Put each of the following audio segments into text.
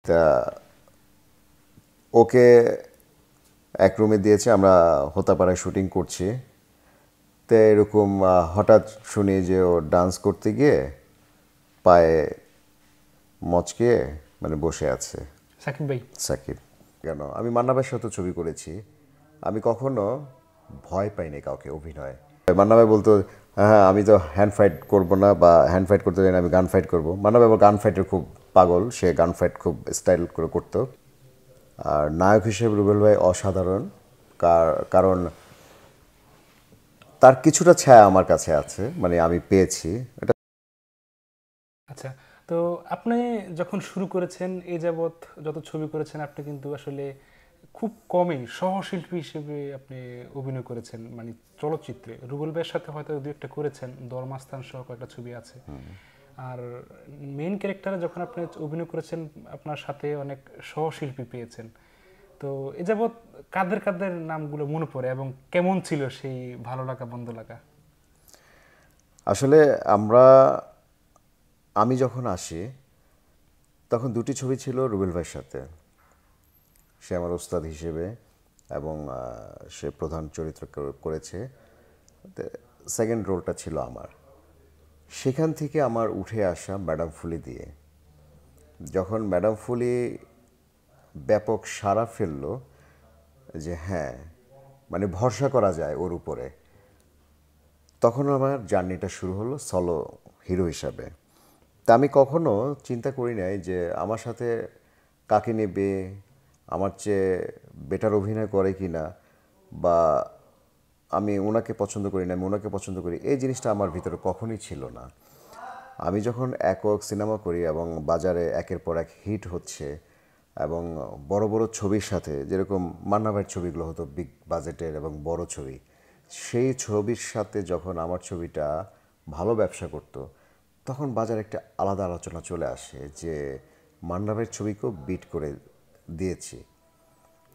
তা ওকে এক রুমে দিয়েছে, আমরা হোতাপাড়ায় শুটিং করছি। তো এরকম হঠাৎ শুনি যে ও ডান্স করতে গিয়ে পায়ে মচকে মানে বসে আছে। সাকিব ভাই, সাকিব কেন, আমি মান্না ভাইয়ের সাথে ছবি করেছি, আমি কখনো ভয় পাইনি কাউকে অভিনয়। মান্না ভাই বলতো হ্যাঁ আমি তো হ্যান্ড ফাইট করবো না বা হ্যান্ড ফাইট করতে জানি না, আমি গান ফাইট করবো। মান্না ভাই গান ফাইটের খুব পাগল, সে গান ফাইট খুব স্টাইল করে করতো। আর নায়ক হিসেবে রুবেল ভাই অসাধারণ, কারণ তার কিছুটা ছায়া আমার কাছে আছে, মানে আমি পেয়েছি এটা। আচ্ছা, তো আপনি যখন শুরু করেছেন এই যাবৎ যত ছবি করেছেন, আপনি কিন্তু আসলে খুব কমই সহশিল্পী হিসেবে আপনি অভিনয় করেছেন, মানে চলচ্চিত্রে রুবেল ভাইয়ের সাথে হয়তো দু একটা করেছেন, দরমাস্তান সহ কয়েকটা ছবি আছে। আর মেইন ক্যারেক্টারে যখন আপনি অভিনয় করেছেন, আপনার সাথে অনেক সহশিল্পী পেয়েছেন। তো এ যাবৎ কাদের কাদের নামগুলো মনে পড়ে এবং কেমন ছিল সেই ভালো লাগা মন্দ লাগা? আসলে আমি যখন আসি তখন দুটি ছবি ছিল রুবেল ভাইয়ের সাথে, সে আমার ওস্তাদ হিসেবে এবং সে প্রধান চরিত্র করেছে। সেকেন্ড রোলটা ছিল আমার। সেখান থেকে আমার উঠে আসা ম্যাডাম ফুলি দিয়ে, যখন ম্যাডাম ফুলি ব্যাপক সাড়া ফেলল যে হ্যাঁ মানে ভরসা করা যায় ওর উপরে, তখন আমার জার্নিটা শুরু হলো সলো হিরো হিসাবে। তা আমি কখনো চিন্তা করি নাই যে আমার সাথে কাকে নেবে, আমার চেয়ে বেটার অভিনয় করে কি না, বা আমি ওনাকে পছন্দ করি না আমি ওনাকে পছন্দ করি, এই জিনিসটা আমার ভিতরে কখনোই ছিল না। আমি যখন একক সিনেমা করি এবং বাজারে একের পর এক হিট হচ্ছে এবং বড় বড় ছবির সাথে, যেরকম মান্না ভাইয়ের ছবিগুলো হতো বিগ বাজেটের এবং বড় ছবি, সেই ছবির সাথে যখন আমার ছবিটা ভালো ব্যবসা করত, তখন বাজারে একটা আলাদা আলোচনা চলে আসে যে মান্না ভাইয়ের ছবিকেও বিট করে দিয়েছি।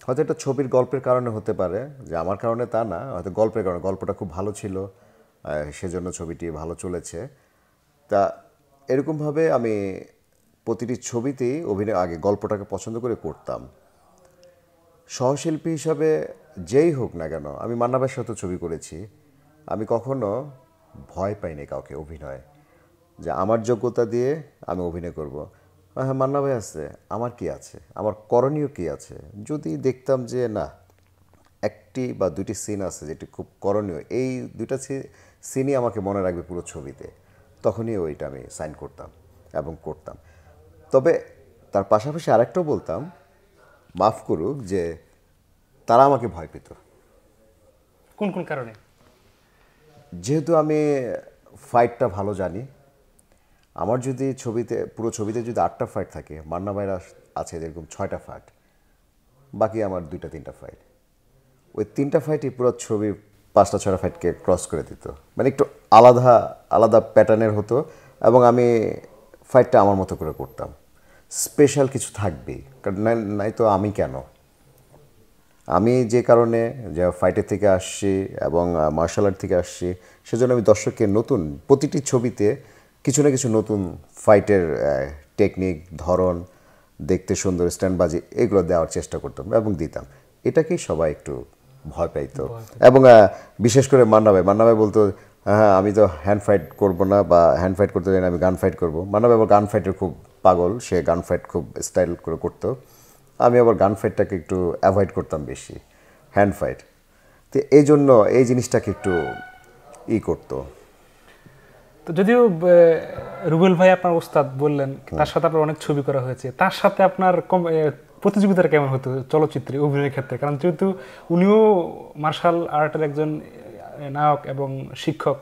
হয়তো এটা ছবির গল্পের কারণে হতে পারে, যে আমার কারণে তা না, হয়তো গল্পের কারণে, গল্পটা খুব ভালো ছিল সেজন্য ছবিটি ভালো চলেছে। তা এরকমভাবে আমি প্রতিটি ছবিতেই অভিনয় আগে গল্পটাকে পছন্দ করে করতাম। সহশিল্পী হিসাবে যেই হোক না কেন, আমি মান্না ভাইয়ের সাথে ছবি করেছি, আমি কখনো ভয় পাইনি কাউকে অভিনয়, যে আমার যোগ্যতা দিয়ে আমি অভিনয় করব। হ্যাঁ মান্না ভাই আছে, আমার কি আছে, আমার করণীয় কি আছে। যদি দেখতাম যে না একটি বা দুটি সিন আছে যেটি খুব করণীয়, এই দুইটা সিনই আমাকে মনে রাখবে পুরো ছবিতে, তখনই ওইটা আমি সাইন করতাম এবং করতাম। তবে তার পাশাপাশি আরেকটাও বলতাম, মাফ করুক, যে তারা আমাকে ভয় পেত। কোন কোন কারণে? যেহেতু আমি ফাইটটা ভালো জানি, আমার যদি ছবিতে পুরো ছবিতে যদি 8টা ফাইট থাকে, মান্না ভাইরা আছে যেরকম 6টা ফাইট, বাকি আমার 2টা 3টা ফাইট, ওই 3টা ফাইটই পুরো ছবির 5টা 6টা ফাইটকে ক্রস করে দিত, মানে একটু আলাদা আলাদা প্যাটার্নের হতো এবং আমি ফাইটটা আমার মতো করে করতাম। স্পেশাল কিছু থাকবেই, কারণ নাই তো আমি কেন, আমি যে কারণে যে ফাইটের থেকে আসছি এবং মার্শাল আর্ট থেকে আসছি, সেজন্য আমি দর্শককে নতুন প্রতিটি ছবিতে কিছু না কিছু নতুন ফাইটের টেকনিক, ধরন, দেখতে সুন্দর স্ট্যান্ডবাজি, এগুলো দেওয়ার চেষ্টা করতাম এবং দিতাম। এটাকেই সবাই একটু ভয় পাইতো। এবং বিশেষ করে মান্না ভাই বলতো হ্যাঁ আমি তো হ্যান্ড ফাইট করবো না বা হ্যান্ড ফাইট করতে জানি না, আমি গান ফাইট করবো। মান্না ভাই গান ফাইটের খুব পাগল, সে গান ফাইট খুব স্টাইল করে করতো। আমি আবার গান ফাইটটাকে একটু অ্যাভয়েড করতাম বেশি, হ্যান্ড ফাইট। তো এই জন্য এই জিনিসটাকে একটু করতো। তো যদিও রুবেল ভাই আপনার ওস্তাদ বললেন, তার সাথে আপনার অনেক ছবি করা হয়েছে, তার সাথে আপনার প্রতিযোগিতাটা কেমন হতো চলচ্চিত্রে অভিনয়ের ক্ষেত্রে? কারণ যেহেতু উনিও মার্শাল আর্টের একজন নায়ক এবং শিক্ষক,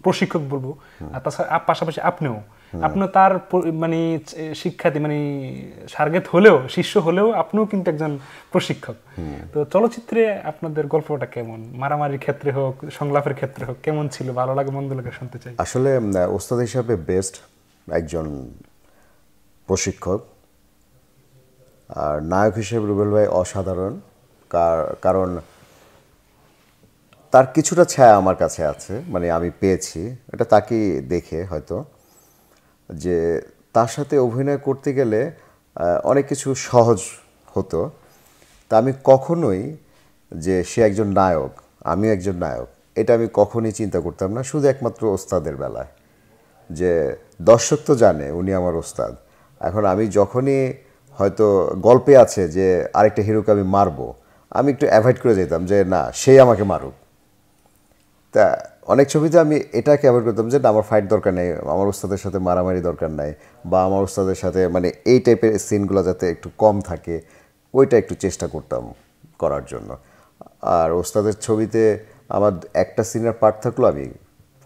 প্রশিক্ষক বলবো, আর তাছাড়া পাশাপাশি আপনিও তার মানে শিক্ষার্থী, মানে সার্গেত হলেও, শিষ্য হলেও আপনিও কিন্তু একজন প্রশিক্ষক। তো চলচ্চিত্রে আপনাদের গল্পটা কেমন, মারামারির ক্ষেত্রে হোক, সংলাপের ক্ষেত্রে হোক, কেমন ছিল? ভালো লাগে মন্দ লাগে শুনতে চাই। আসলে ওস্তাদ হিসাবে বেস্ট একজন প্রশিক্ষক, আর নায়ক হিসেবে রুবেল ভাই অসাধারণ, কারণ তার কিছুটা ছায়া আমার কাছে আছে, মানে আমি পেয়েছি এটা তাকে দেখে হয়তো, যে তার সাথে অভিনয় করতে গেলে অনেক কিছু সহজ হতো। তা আমি কখনোই যে সে একজন নায়ক, আমিও একজন নায়ক, এটা আমি কখনোই চিন্তা করতাম না, শুধু একমাত্র ওস্তাদের বেলায়। যে দর্শক তো জানে উনি আমার ওস্তাদ, এখন আমি যখনই হয়তো গল্পে আছে যে আরেকটা হিরোকে আমি মারবো, আমি একটু অ্যাভয়েড করে যেতাম যে না, সেই আমাকে মারুক। তা অনেক ছবিতে আমি এটাকে অ্যাভয়েড করতাম যে না, আমার ফাইট দরকার নেই, আমার ওস্তাদের সাথে মারামারি দরকার নাই, বা আমার ওস্তাদের সাথে মানে এই টাইপের সিনগুলো যাতে একটু কম থাকে, ওইটা একটু চেষ্টা করতাম করার জন্য। আর ওস্তাদের ছবিতে আমার একটা সিনের পার্ট থাকলেও আমি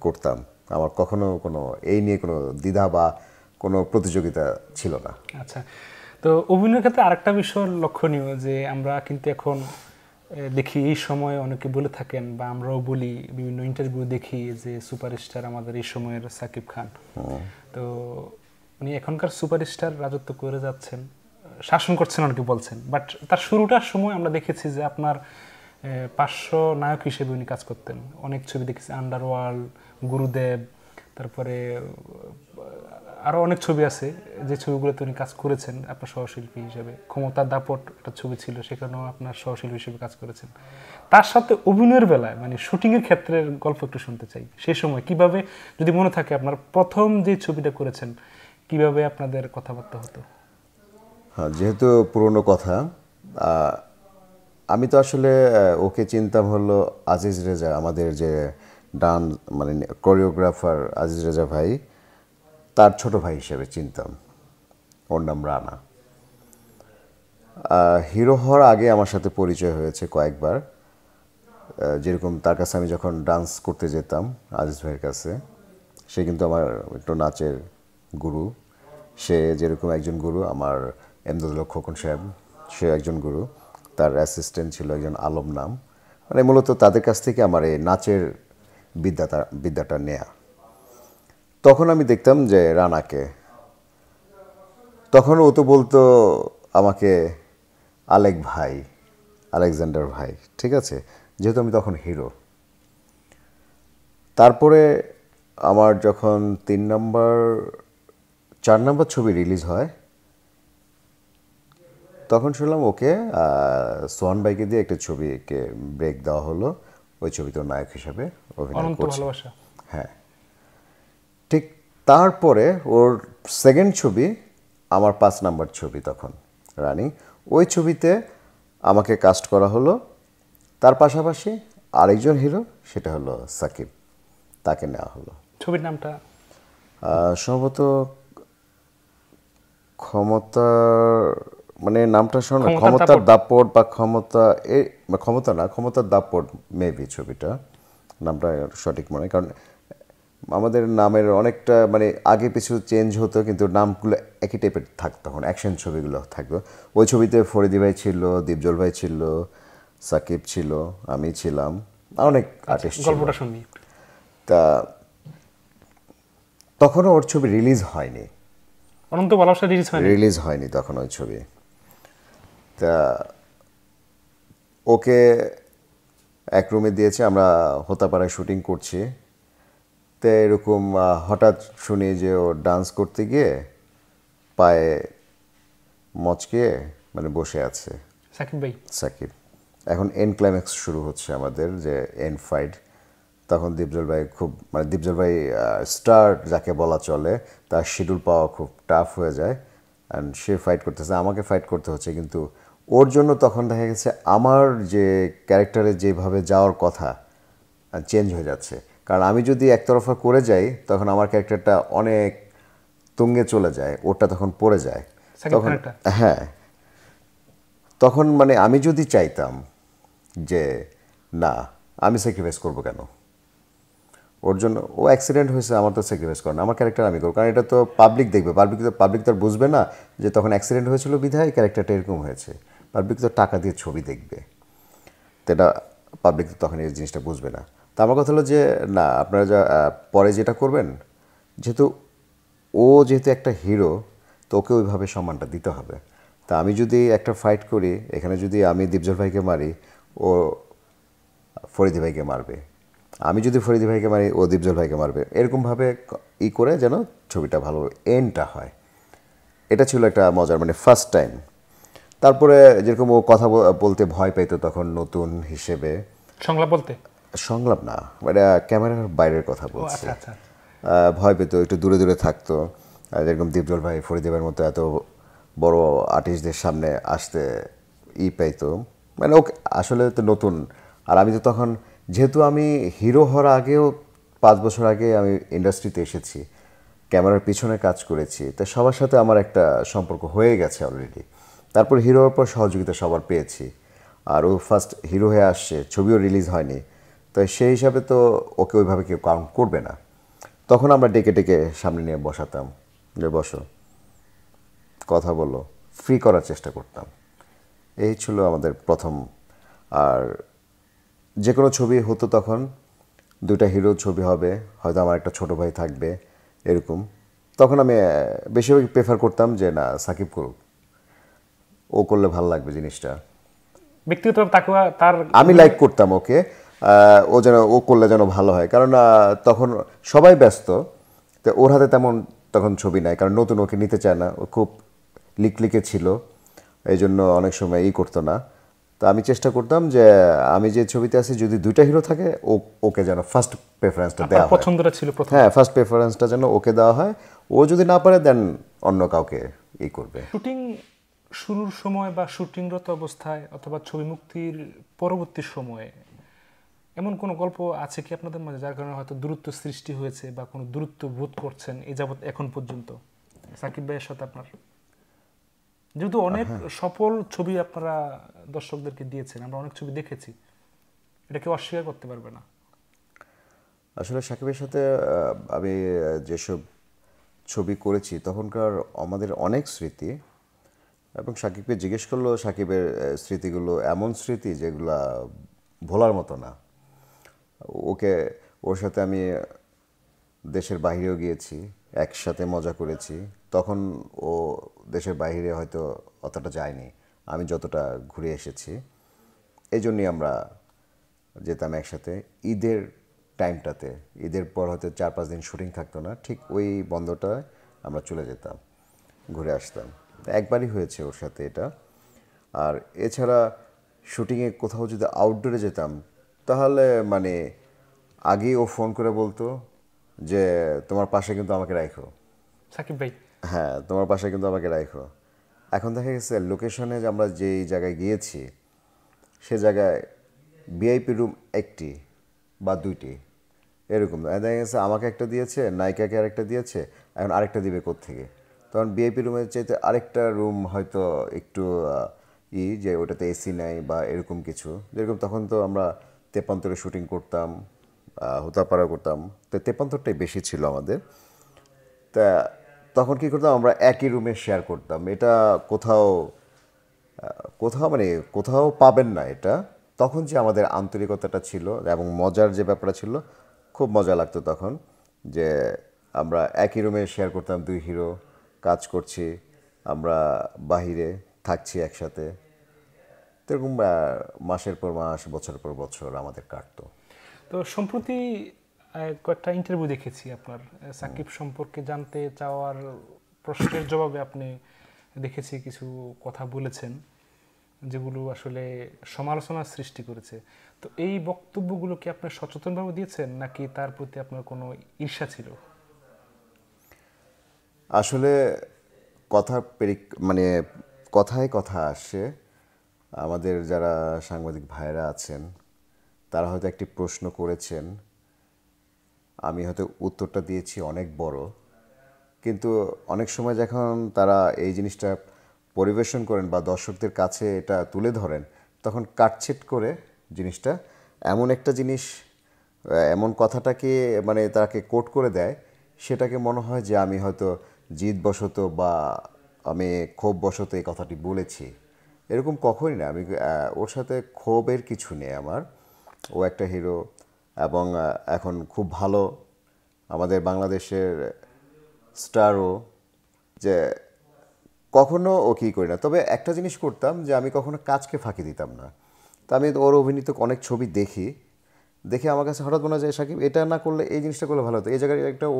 করতাম, আমার কখনো কোনো এই নিয়ে কোনো দ্বিধা বা কোনো প্রতিযোগিতা ছিল না। আচ্ছা, তো অভিনয়ের ক্ষেত্রে আরেকটা বিষয় লক্ষণীয় যে আমরা কিন্তু এখন দেখি এই সময় অনেকে বলে থাকেন বা আমরাও বলি, বিভিন্ন ইন্টারভিউ দেখি যে সুপারস্টার আমাদের এই সময়ের সাকিব খান। তো উনি এখনকার সুপারস্টার রাজত্ব করে যাচ্ছেন, শাসন করছেন অনেকে বলছেন, বাট তার শুরুটার সময় আমরা দেখেছি যে আপনার পার্শ্ব নায়ক হিসেবে উনি কাজ করতেন। অনেক ছবি দেখেছি, আন্ডারওয়ার্ল্ড, গুরুদেব, তারপরে আরও অনেক ছবি আছে যে ছবিগুলোতে উনি কাজ করেছেন আপনার সহশিল্পী হিসেবে। ক্ষমতার দাপট একটা ছবি ছিল, সেখানেও আপনার সহশিল্পী হিসেবে কাজ করেছেন। তার সাথে অভিনয়ের বেলায় মানে শুটিংয়ের ক্ষেত্রের গল্প একটু শুনতে চাই। সেই সময় কিভাবে, যদি মনে থাকে আপনার প্রথম যে ছবিটা করেছেন, কিভাবে আপনাদের কথাবার্তা হতো? হ্যাঁ, যেহেতু পুরনো কথা, আমি তো আসলে ওকে চিনতাম হলো আজিজ রেজা, আমাদের যে ডান্স মানে কোরিওগ্রাফার আজিজ রেজা ভাই, তার ছোট ভাই হিসেবে চিনতাম। ওর নাম রানা। হিরো হওয়ার আগে আমার সাথে পরিচয় হয়েছে কয়েকবার। যেরকম তার কাছে আমি যখন ডান্স করতে যেতাম আজিজ ভাইয়ের কাছে, সে কিন্তু আমার একটু নাচের গুরু। সে যেরকম একজন গুরু, আমার এমদাদুল খোকন সাহেব সে একজন গুরু, তার অ্যাসিস্ট্যান্ট ছিল একজন আলম নাম। মানে মূলত তাদের কাছ থেকে আমার এই নাচের বিদ্যাটা নেয়া। তখন আমি দেখতাম যে রানাকে, তখন ও তো বলতো আমাকে আলেক ভাই, আলেকজান্ডার ভাই, ঠিক আছে, যেহেতু আমি তখন হিরো। তারপরে আমার যখন 4 নম্বর ছবি রিলিজ হয়, তখন শুনলাম ওকে সোহান ভাইকে দিয়ে একটা ছবিকে ব্রেক দেওয়া হলো, ওই ছবিতে নায়ক হিসাবে অভিনয় অনন্ত করছে। ভালোবাসা। হ্যাঁ, ঠিক তারপরে ওর সেকেন্ড ছবি আমার 5 নম্বর ছবি তখন রানী, ওই ছবিতে আমাকে কাস্ট করা হলো। তার পাশাপাশি আরেকজন হিরো, সেটা হলো সাকিব, তাকে নেওয়া হলো। ছবির নামটা সম্ভবত ক্ষমতা, মানে নামটা শোনো, ক্ষমতার ক্ষমতার দাপট। দাপট বা ক্ষমতা, এই ক্ষমতা না, ক্ষমতার দাপট মেবি ছবিটা, নামটা সঠিক মনে হয়। কারণ আমাদের নামের অনেকটা মানে আগে পিছু চেঞ্জ হতো, কিন্তু নামগুলো একই টাইপের থাকতো, তখন অ্যাকশন ছবিগুলো থাকতো। ওই ছবিতে ফরিদি ভাই ছিল, দীপজল ভাই ছিল, সাকিব ছিল, আমি ছিলাম, অনেক আর্টিস্ট ছিল। গল্পটা শুনি। তা তখনও ওর ছবি রিলিজ হয়নি, অনন্ত ভালোবাসা রিলিজ হয়নি তখন ওই ছবি। তা ওকে এক রুমে দিয়েছে, আমরা হোতাপাড়ায় শুটিং করছি। তো এরকম হঠাৎ শুনি যে ও ডান্স করতে গিয়ে পায়ে মচকে মানে বসে আছে সাকিব ভাই। সাকিব। এখন এন্ড ক্লাইম্যাক্স শুরু হচ্ছে আমাদের, যে এন্ড ফাইট। তখন দীপজল ভাই খুব, মানে দীপজল ভাই স্টার যাকে বলা চলে, তার শিডিউল পাওয়া খুব টাফ হয়ে যায়, অ্যান্ড সে ফাইট করতেছে, আমাকে ফাইট করতে হচ্ছে। কিন্তু ওর জন্য তখন দেখা গেছে আমার যে ক্যারেক্টারে যেভাবে যাওয়ার কথা চেঞ্জ হয়ে যাচ্ছে। কারণ আমি যদি একতরফা করে যাই, তখন আমার ক্যারেক্টারটা অনেক তুঙ্গে চলে যায়, ওটা তখন পড়ে যায়। সাকিব তখন খানেরটা। হ্যাঁ, তখন মানে আমি যদি চাইতাম যে না, আমি স্যাক্রিফাইস করবো কেন ওর জন্য, ও অ্যাক্সিডেন্ট হয়েছে, আমার তো স্যাক্রিফাইস করে না, আমার ক্যারেক্টার আমি করবো। কারণ এটা তো পাবলিক দেখবে, পাবলিক তো আর বুঝবে না যে তখন অ্যাক্সিডেন্ট হয়েছিল বিধায় ক্যারেক্টারটা এরকম হয়েছে। পাবলিক তো টাকা দিয়ে ছবি দেখবে, তো এটা পাবলিক তো তখন এই জিনিসটা বুঝবে না। তো আমার কথা হলো যে না, আপনারা যা পরে যেটা করবেন, যেহেতু যেহেতু একটা হিরো, তো ওকে ওইভাবে সম্মানটা দিতে হবে। তা আমি যদি একটা ফাইট করি, এখানে যদি আমি দীপজল ভাইকে মারি, ও ফরিদি ভাইকে মারবে, আমি যদি ফরিদি ভাইকে মারি, ও দীপজল ভাইকে মারবে, এরকমভাবে করে যেন ছবিটা ভালো এন্ডটা হয়, এটা ছিল একটা মজার মানে ফার্স্ট টাইম। তারপরে যেরকম ও কথা বলতে ভয় পেতো তখন নতুন হিসেবে, সংলাপ বলতে? সংলাপ না, মানে ক্যামেরার বাইরের কথা ও বলছি। আচ্ছা আচ্ছা। ভয় পেতো, একটু দূরে দূরে থাকতো। যেরকম দীপজল ভাই, ফরিদেবের মতো এত বড় আর্টিস্টদের সামনে আসতে পাইতো, মানে ওকে আসলে তো নতুন। আর আমি তো তখন, যেহেতু আমি হিরো হওয়ার আগেও 5 বছর আগে আমি ইন্ডাস্ট্রিতে এসেছি, ক্যামেরার পিছনে কাজ করেছি, তো সবার সাথে আমার একটা সম্পর্ক হয়ে গেছে অলরেডি। তারপর হিরো হওয়ার পর সহযোগিতা সবার পেয়েছি। আর ও ফার্স্ট হিরো হয়ে আসছে, ছবিও রিলিজ হয়নি, তো সেই হিসাবে তো ওকে ওইভাবে কেউ কাউন্ট করবে না। তখন আমরা ডেকে ডেকে সামনে নিয়ে বসাতাম, যে বসো, কথা বলো, ফ্রি করার চেষ্টা করতাম। এই ছিল আমাদের প্রথম। আর যে কোনো ছবি হতো তখন, দুইটা হিরো ছবি হবে, হয়তো আমার একটা ছোট ভাই থাকবে, এরকম। তখন আমি বেশিরভাগ প্রেফার করতাম যে না, সাকিব করুক, ও করলে ভালো লাগবে জিনিসটা। ব্যক্তিগতভাবে তাকে তার আমি লাইক করতাম ওকে, ও যেন, ও করলে যেন ভালো হয়, কারণ তখন সবাই ব্যস্ত, তো ওর হাতে তেমন তখন ছবি নাই, কারণ নতুন ওকে নিতে চায় না, ও খুব লিকলিকে ছিল, এই জন্য অনেক সময় করতো না। তো আমি চেষ্টা করতাম যে আমি যে ছবিতে আছি যদি দুইটা হিরো থাকে, ওকে যেন ফার্স্ট প্রেফারেন্সটা দেওয়া হয়। পছন্দটা ছিল প্রথম। হ্যাঁ, ফার্স্ট প্রেফারেন্সটা যেন ওকে দেওয়া হয়। ও যদি না পারে দেন অন্য কাউকে করবে। শুটিং শুরুর সময় বা শুটিংরত অবস্থায় অথবা ছবি মুক্তির পরবর্তী সময়ে এমন কোনো গল্প আছে কি আপনাদের মাঝে যার কারণে হয়তো দূরত্ব সৃষ্টি হয়েছে বা কোনো দূরত্ব বোধ করছেন এই যাবৎ এখন পর্যন্ত সাকিব ভাইয়ের সাথে আপনার? যেহেতু অনেক সফল ছবি আপনারা দর্শকদেরকে দিয়েছেন, আমরা অনেক ছবি দেখেছি, এটা কেউ অস্বীকার করতে পারবে না। আসলে সাকিবের সাথে আমি যেসব ছবি করেছি তখনকার আমাদের অনেক স্মৃতি, এবং সাকিবকে জিজ্ঞেস করলেও সাকিবের স্মৃতিগুলো এমন স্মৃতি যেগুলা ভোলার মতো না। ওকে, ওর সাথে আমি দেশের বাইরেও গিয়েছি, একসাথে মজা করেছি। তখন ও দেশের বাইরে হয়তো অতটা যায়নি, আমি যতটা ঘুরে এসেছি। এই জন্যই আমরা যেতাম একসাথে ঈদের টাইমটাতে। ঈদের পর হয়তো 4-5 দিন শুটিং থাকতো না, ঠিক ওই বন্ধটায় আমরা চলে যেতাম, ঘুরে আসতাম। একবারই হয়েছে ওর সাথে এটা। আর এছাড়া শুটিংয়ে কোথাও যদি আউটডোরে যেতাম, তাহলে মানে আগেই ও ফোন করে বলতো যে তোমার পাশে কিন্তু আমাকে রাখো। সাকিব ভাই হ্যাঁ, তোমার পাশে কিন্তু আমাকে রাখো। এখন দেখা গেছে লোকেশনে যে আমরা যেই জায়গায় গিয়েছি, সে জায়গায় ভিআইপি রুম একটি বা দুইটি, এরকম দেখা গেছে আমাকে একটা দিয়েছে, নায়িকাকে আরেকটা দিয়েছে, এখন আরেকটা দিবে কোত্থেকে। তখন ভিআইপি রুমের চাইতে আরেকটা রুম হয়তো একটু যে ওটাতে এসি নাই বা এরকম কিছু, যেরকম তখন তো আমরা তেপান্তরে শুটিং করতাম, হুতাপাড়া করতাম, তো তেপান্তরটাই বেশি ছিল আমাদের। তা তখন কী করতাম, আমরা একই রুমে শেয়ার করতাম। এটা কোথাও কোথাও মানে কোথাও পাবেন না এটা। তখন যে আমাদের আন্তরিকতাটা ছিল এবং মজার যে ব্যাপারটা ছিল, খুব মজা লাগতো তখন, যে আমরা একই রুমে শেয়ার করতাম, দুই হিরো কাজ করছি, আমরা বাহিরে থাকছি একসাথে। তো এরকম মাসের পর মাস, বছর পর বছর আমাদের কাটতো। তো সম্প্রতি কয়েকটা ইন্টারভিউ দেখেছি আপনার, সাকিব সম্পর্কে জানতে চাওয়ার প্রশ্নের জবাবে আপনি দেখেছি কিছু কথা বলেছেন যেগুলো আসলে সমালোচনার সৃষ্টি করেছে। তো এই বক্তব্যগুলো কি আপনি সচেতনভাবে দিয়েছেন নাকি তার প্রতি আপনার কোনো ঈর্ষা ছিল? আসলে কথা মানে কথায় কথা আসে। আমাদের যারা সাংবাদিক ভাইরা আছেন, তারা হয়তো একটি প্রশ্ন করেছেন, আমি হয়তো উত্তরটা দিয়েছি অনেক বড়, কিন্তু অনেক সময় যখন তারা এই জিনিসটা পরিবেশন করেন বা দর্শকদের কাছে এটা তুলে ধরেন, তখন কাটছেট করে জিনিসটা এমন একটা জিনিস, এমন কথাটাকে মানে তাকে কোট করে দেয়, সেটাকে মনে হয় যে আমি হয়তো জিদবশত বা আমি ক্ষোভবশত এই কথাটি বলেছি। এরকম কখনই না। আমি ওর সাথে ক্ষোভের কিছু নেই আমার। ও একটা হিরো, এবং এখন খুব ভালো আমাদের বাংলাদেশের স্টারও, যে কখনো ও কী করি না। তবে একটা জিনিস করতাম, যে আমি কখনো কাজকে ফাঁকি দিতাম না। তা আমি ওর অভিনীত অনেক ছবি দেখে আমার কাছে হঠাৎ মনে হয় যে সাকিব এটা না করলে এই জিনিসটা করলে ভালো হতো, এই জায়গায় একটা ও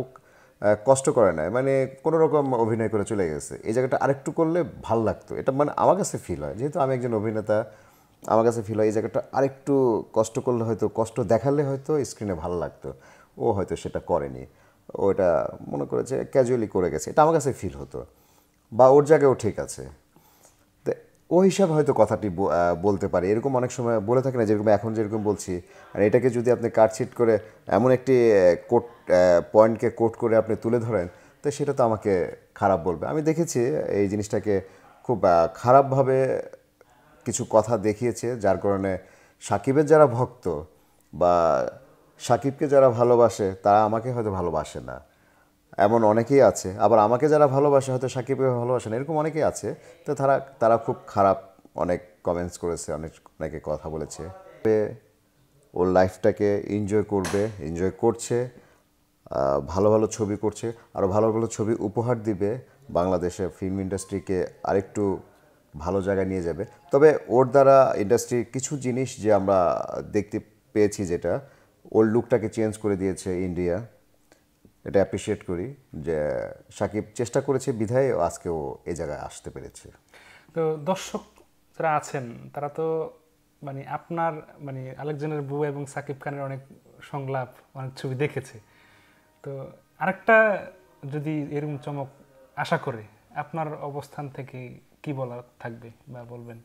কষ্ট করে নাই, মানে কোনো রকম অভিনয় করে চলে গেছে। এই জায়গাটা আরেকটু করলে ভাল লাগতো, এটা মানে আমার কাছে ফিল হয়, যেহেতু আমি একজন অভিনেতা, আমার কাছে ফিল হয় এই জায়গাটা আরেকটু কষ্ট করলে হয়তো, কষ্ট দেখালে হয়তো স্ক্রিনে ভালো লাগতো। ও হয়তো সেটা করেনি, ও এটা মনে করেছে ক্যাজুয়ালি করে গেছে, এটা আমার কাছে ফিল হতো। বা ওর জায়গায়ও ঠিক আছে, তো ও হিসাবে হয়তো কথাটি বলতে পারে, এরকম অনেক সময় বলে থাকে না, যেরকম এখন যেরকম বলছি। আর এটাকে যদি আপনি কাটছিট করে এমন একটি কোট পয়েন্টকে কোট করে আপনি তুলে ধরেন, তো সেটা তো আমাকে খারাপ বলবে। আমি দেখেছি এই জিনিসটাকে খুব খারাপভাবে কিছু কথা দেখিয়েছে, যার কারণে সাকিবের যারা ভক্ত বা সাকিবকে যারা ভালোবাসে তারা আমাকে হয়তো ভালোবাসে না, এমন অনেকেই আছে। আবার আমাকে যারা ভালোবাসে হয়তো সাকিবকে ভালোবাসে না, এরকম অনেকেই আছে। তো তারা তারা খুব খারাপ অনেক কমেন্টস করেছে, অনেকে কথা বলেছে। ওর লাইফটাকে এনজয় করবে, এনজয় করছে, ভালো ভালো ছবি করছে, আরও ভালো ভালো ছবি উপহার দিবে, বাংলাদেশের ফিল্ম ইন্ডাস্ট্রিকে আরেকটু ভালো জায়গায় নিয়ে যাবে। তবে ওর দ্বারা ইন্ডাস্ট্রির কিছু জিনিস যে আমরা দেখতে পেয়েছি, যেটা ওর লুকটাকে চেঞ্জ করে দিয়েছে ইন্ডিয়া, এটা অ্যাপ্রিসিয়েট করি যে সাকিব চেষ্টা করেছে বিধায় আজকে ও এই জায়গায় আসতে পেরেছে। তো দর্শক যারা আছেন তারা তো মানে আপনার মানে আলেকজান্ডার বুয়া এবং সাকিব খানের অনেক সংলাপ, অনেক ছবি দেখেছে। তো আরেকটা যদি এরকম চমক আশা করে, আপনার অবস্থান থেকে কি বলার থাকবে বা বলবেন?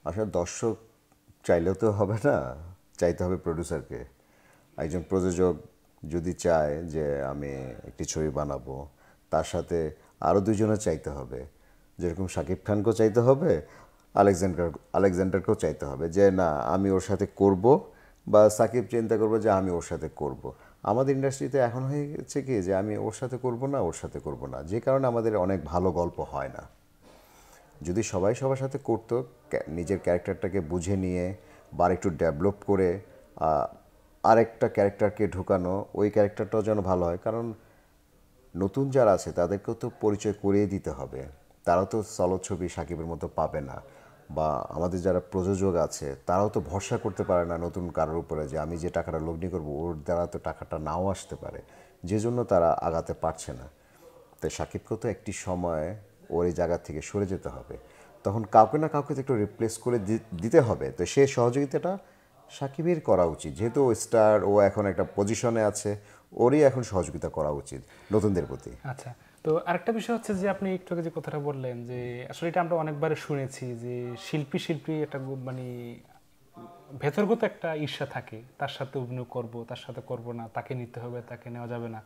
আসলে দর্শক চাইলেও তো হবে না, চাইতে হবে প্রডিউসারকে। একজন প্রযোজক যদি চায় যে আমি একটি ছবি বানাবো, তার সাথে আরও দুজনে চাইতে হবে, যেরকম শাকিব খানকেও চাইতে হবে, আলেকজান্ডারকেও চাইতে হবে যে না আমি ওর সাথে করব, বা সাকিব চিন্তা করবো যে আমি ওর সাথে করব। আমাদের ইন্ডাস্ট্রিতে এখন হয়ে গেছে কি যে আমি ওর সাথে করব না, ওর সাথে করব না, যে কারণে আমাদের অনেক ভালো গল্প হয় না। যদি সবাই সবার সাথে করতো, নিজের ক্যারেক্টারটাকে বুঝে নিয়ে বা একটু ডেভেলপ করে আরেকটা ক্যারেক্টারকে ঢুকানো, ওই ক্যারেক্টারটাও যেন ভালো হয়। কারণ নতুন যারা আছে তাদেরকেও তো পরিচয় করিয়ে দিতে হবে, তারাও তো সলো ছবি সাকিবের মতো পাবে না। বা আমাদের যারা প্রযোজক আছে তারাও তো ভরসা করতে পারে না নতুন কারোর উপরে, যে আমি যে টাকাটা লগ্নি করবো ওর দ্বারা তো টাকাটা নাও আসতে পারে, যে জন্য তারা আগাতে পারছে না। তাই সাকিবকেও তো একটি সময় ওর এই জায়গা থেকে সরে যেতে হবে, তখন কাউকে না কাউকে তো একটু রিপ্লেস করে দিতে হবে। তো সে সহযোগিতাটা সাকিবের করা উচিত, যেহেতু ও স্টার, ও এখন একটা পজিশনে আছে, ওরই এখন সহযোগিতা করা উচিত নতুনদের প্রতি। আচ্ছা, তো আরেকটা বিষয় হচ্ছে যে আপনি একটু আগে যে কথাটা বললেন যে আসলে এটা আমরা অনেকবার শুনেছি যে শিল্পী একটা মানে ভেতরগত একটা ঈর্ষা থাকে, তার সাথে অভিনয় করব, তার সাথে করব না, তাকে নিতে হবে, তাকে নেওয়া যাবে না।